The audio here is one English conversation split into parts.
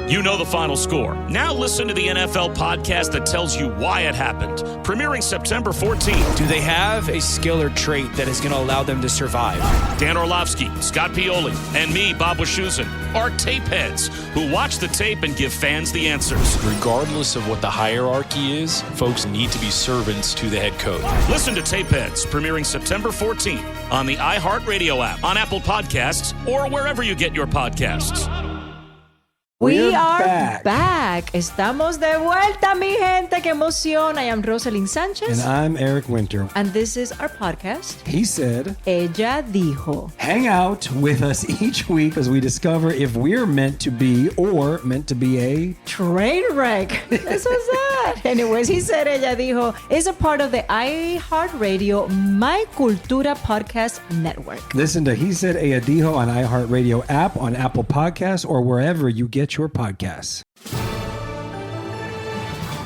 You know the final score. Now listen to the NFL podcast that tells you why it happened. Premiering September 14th. Do they have a skill or trait that is going to allow them to survive? Dan Orlovsky, Scott Pioli, and me, Bob Wischusen, are tape heads who watch the tape and give fans the answers. Regardless of what the hierarchy is, folks need to be servants to the head coach. Listen to Tape Heads, premiering September 14th on the iHeartRadio app, on Apple Podcasts, or wherever you get your podcasts. We are back. Estamos de vuelta, mi gente. Qué emoción. I am Rosalind Sanchez. And I'm Eric Winter. And this is our podcast. He said, Ella dijo. Hang out with us each week as we discover if we're meant to be or meant to be a train wreck. That's so sad. Anyways, he said, Ella dijo is a part of the iHeartRadio My Cultura podcast network. Listen to He Said Ella Dijo on iHeartRadio app, on Apple Podcasts, or wherever you get your podcasts.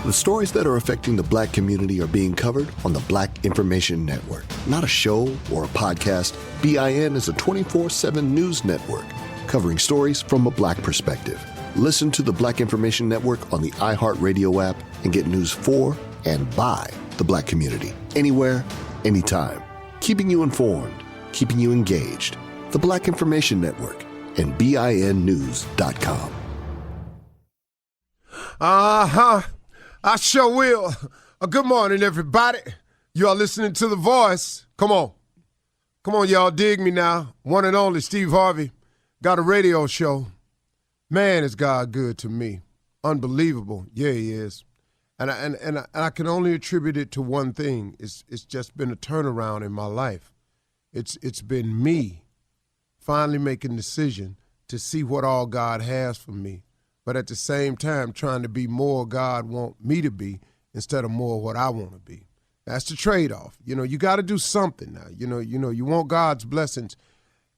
The stories that are affecting the Black community are being covered on the Black Information Network. Not a show or a podcast, BIN is a 24/7 news network covering stories from a Black perspective. Listen to the Black Information Network on the iHeartRadio app and get news for and by the Black community. Anywhere, anytime. Keeping you informed, keeping you engaged. The Black Information Network and BINnews.com. I sure will. Good morning, everybody. You are listening to The Voice. Come on. Come on, y'all. Dig me now. One and only Steve Harvey. Got a radio show. Man, is God good to me. Unbelievable. Yeah, he is. And I can only attribute it to one thing. It's just been a turnaround in my life. It's been me finally making a decision to see what all God has for me, but at the same time trying to be more God want me to be instead of more what I want to be. That's the trade-off. You know, you got to do something now. You know, you want God's blessings.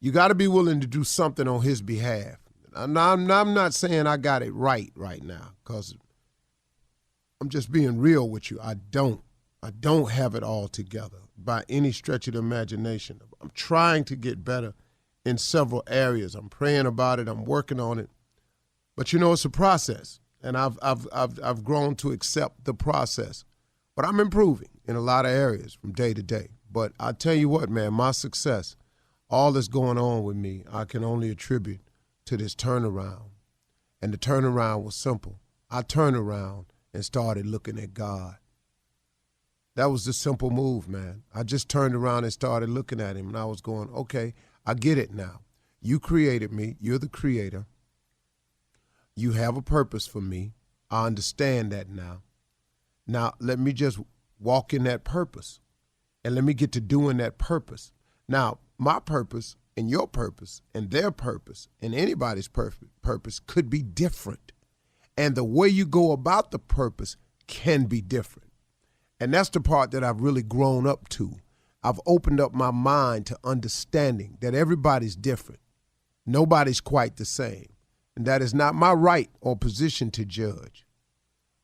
You got to be willing to do something on his behalf. I'm not saying I got it right now, because I'm just being real with you. I don't have it all together by any stretch of the imagination. I'm trying to get better in several areas. I'm praying about it. I'm working on it. But you know, it's a process, and I've grown to accept the process. But I'm improving in a lot of areas from day to day. But I tell you what, man, my success, all that's going on with me, I can only attribute to this turnaround. And the turnaround was simple. I turned around and started looking at God. That was the simple move, man. I just turned around and started looking at him, and I was going, okay, I get it now. You created me. You're the creator. You have a purpose for me. I understand that now. Now, let me just walk in that purpose, and let me get to doing that purpose. Now, my purpose and your purpose and their purpose and anybody's purpose could be different. And the way you go about the purpose can be different. And that's the part that I've really grown up to. I've opened up my mind to understanding that everybody's different. Nobody's quite the same. And that is not my right or position to judge,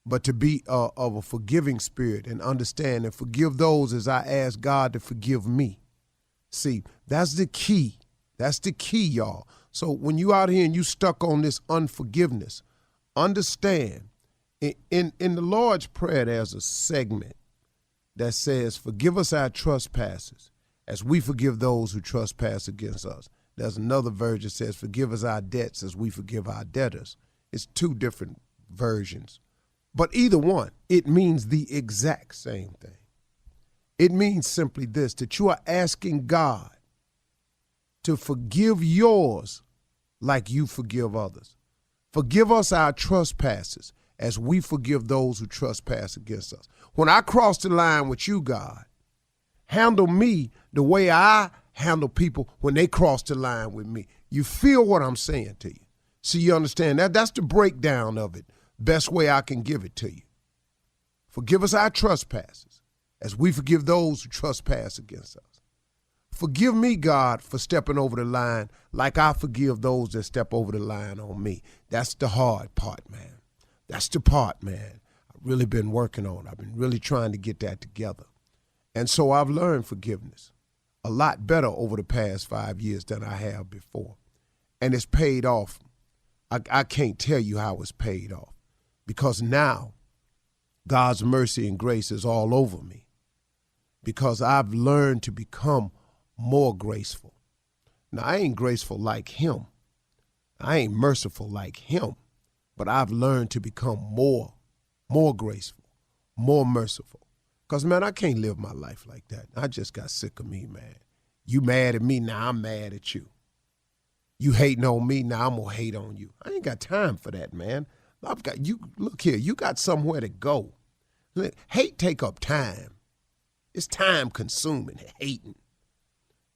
but to be of a forgiving spirit and understand and forgive those as I ask God to forgive me. See, that's the key. That's the key, y'all. So when you out here and you stuck on this unforgiveness, understand, in the Lord's Prayer, there's a segment that says, forgive us our trespasses as we forgive those who trespass against us. There's another version that says, forgive us our debts as we forgive our debtors. It's two different versions. But either one, it means the exact same thing. It means simply this, that you are asking God to forgive yours like you forgive others. Forgive us our trespasses as we forgive those who trespass against us. When I cross the line with you, God, handle me the way I handle people when they cross the line with me. You feel what I'm saying to you. So you understand that? That's the breakdown of it. Best way I can give it to you. Forgive us our trespasses as we forgive those who trespass against us. Forgive me, God, for stepping over the line like I forgive those that step over the line on me. That's the hard part, man. That's the part, man, I've really been working on. I've been really trying to get that together. And so I've learned forgiveness a lot better over the past 5 years than I have before. And it's paid off I can't tell you how it's paid off, because now God's mercy and grace is all over me, because I've learned to become more graceful. Now, I ain't graceful like him. I ain't merciful like him, but I've learned to become more graceful, more merciful. Because, man, I can't live my life like that. I just got sick of me, man. You mad at me, now I'm mad at you. You hating on me, now I'm going to hate on you. I ain't got time for that, man. I've got you. Look here, you got somewhere to go. Look, hate take up time. It's time consuming, hating.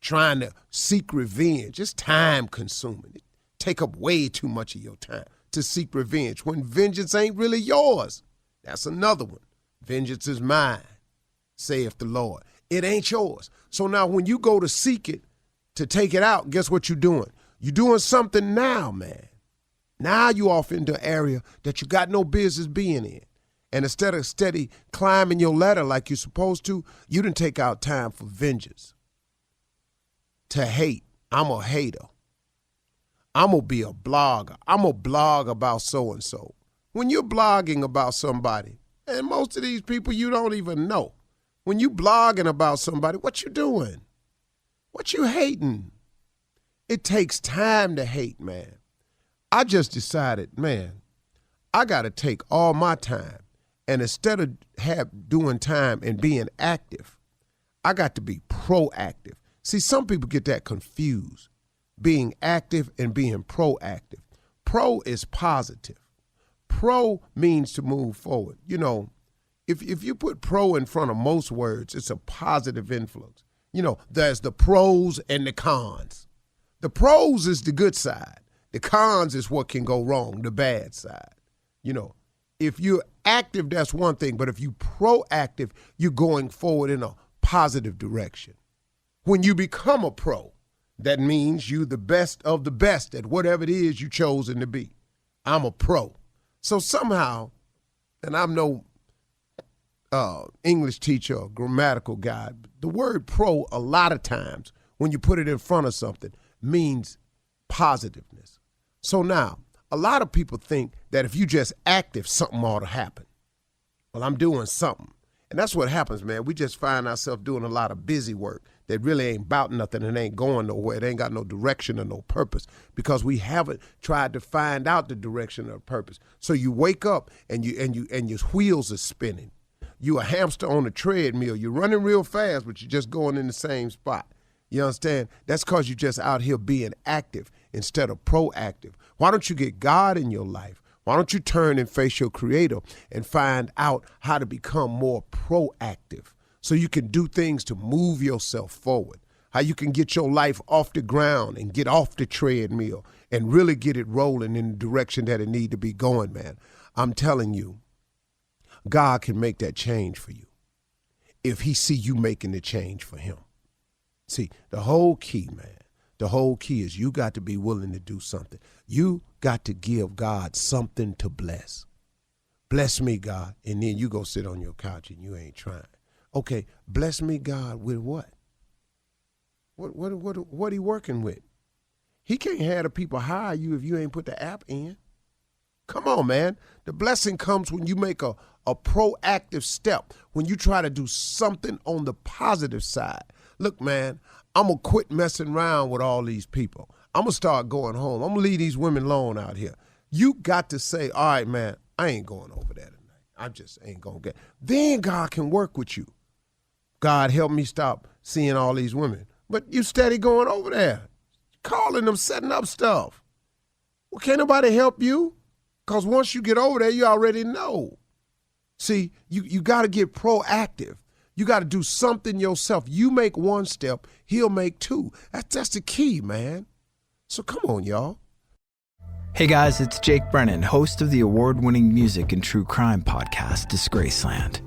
Trying to seek revenge, it's time consuming. It take up way too much of your time to seek revenge when vengeance ain't really yours. That's another one. Vengeance is mine, saith the Lord. It ain't yours. So now when you go to seek it, to take it out, guess what you're doing? You're doing something now, man. Now you off into an area that you got no business being in. And instead of steady climbing your ladder like you're supposed to, you didn't take out time for vengeance. To hate. I'm a hater. I'm going to be a blogger. I'm going to blog about so-and-so. When you're blogging about somebody, and most of these people you don't even know, when you blogging about somebody, what you doing? What you hating? It takes time to hate, man. I just decided, man, I got to take all my time, and instead of doing time and being active, I got to be proactive. See, some people get that confused, being active and being proactive. Pro is positive. Pro means to move forward. You know, if you put pro in front of most words, it's a positive influence. You know, there's the pros and the cons. The pros is the good side. The cons is what can go wrong, the bad side. You know, if you're active, that's one thing, but if you're proactive, you're going forward in a positive direction. When you become a pro, that means you the best of the best at whatever it is you chosen to be. I'm a pro. So somehow, and I'm no English teacher or grammatical guy, the word pro a lot of times when you put it in front of something means positiveness. So now, a lot of people think that if you just active, something ought to happen. Well, I'm doing something. And that's what happens, man. We just find ourselves doing a lot of busy work that really ain't about nothing and ain't going nowhere. It ain't got no direction or no purpose because we haven't tried to find out the direction or purpose. So you wake up and your wheels are spinning. You a hamster on a treadmill. You're running real fast, but you're just going in the same spot. You understand? That's because you're just out here being active instead of proactive. Why don't you get God in your life? Why don't you turn and face your Creator and find out how to become more proactive so you can do things to move yourself forward, how you can get your life off the ground and get off the treadmill and really get it rolling in the direction that it need to be going, man. I'm telling you, God can make that change for you if he see you making the change for him. See, the whole key, man, the whole key is you got to be willing to do something. You got to give God something to bless. Bless me, God, and then you go sit on your couch and you ain't trying. Okay, bless me, God, with what? What he working with? He can't have the people hire you if you ain't put the app in. Come on, man. The blessing comes when you make a proactive step, when you try to do something on the positive side. Look, man, I'm going to quit messing around with all these people. I'm going to start going home. I'm going to leave these women alone out here. You got to say, all right, man, I ain't going over there tonight. I just ain't going to get. Then God can work with you. God, help me stop seeing all these women. But you steady going over there, calling them, setting up stuff. Well, can't nobody help you? Because once you get over there, you already know. See, you got to get proactive. You got to do something yourself. You make one step, he'll make two. That's the key, man. So come on, y'all. Hey guys, it's Jake Brennan, host of the award-winning music and true crime podcast, Disgraceland.